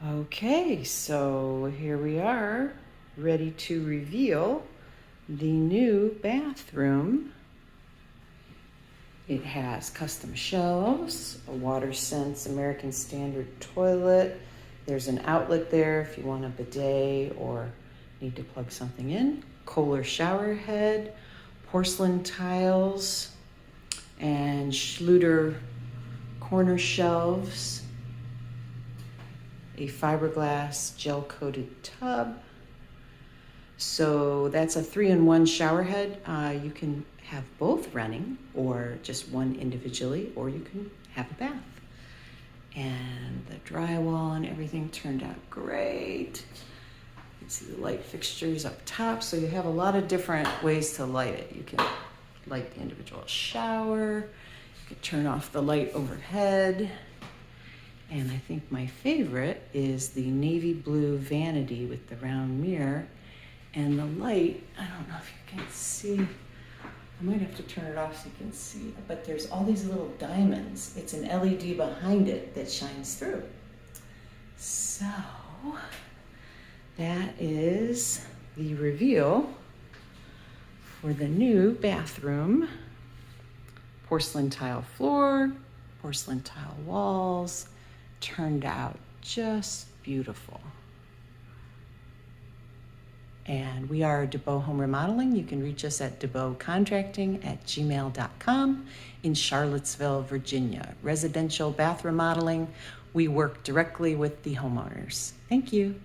Okay, so here we are, ready to reveal the new bathroom. It has custom shelves, a WaterSense American Standard toilet. There's an outlet there if you want a bidet or need to plug something in. Kohler shower head, porcelain tiles, and Schluter corner shelves. A fiberglass gel-coated tub. So that's a 3-in-1 shower head. You can have both running or just one individually, or you can have a bath. And the drywall and everything turned out great. You can see the light fixtures up top. So you have a lot of different ways to light it. You can light the individual shower. You can turn off the light overhead. And I think my favorite is the navy blue vanity with the round mirror. And the light, I don't know if you can see, I might have to turn it off so you can see, but there's all these little diamonds. It's an LED behind it that shines through. So that is the reveal for the new bathroom. Porcelain tile floor, porcelain tile walls. Turned out just beautiful. And we are DeBow Home Remodeling. You can reach us at debowcontracting@gmail.com in Charlottesville, Virginia. Residential bath remodeling. We work directly with the homeowners. Thank you.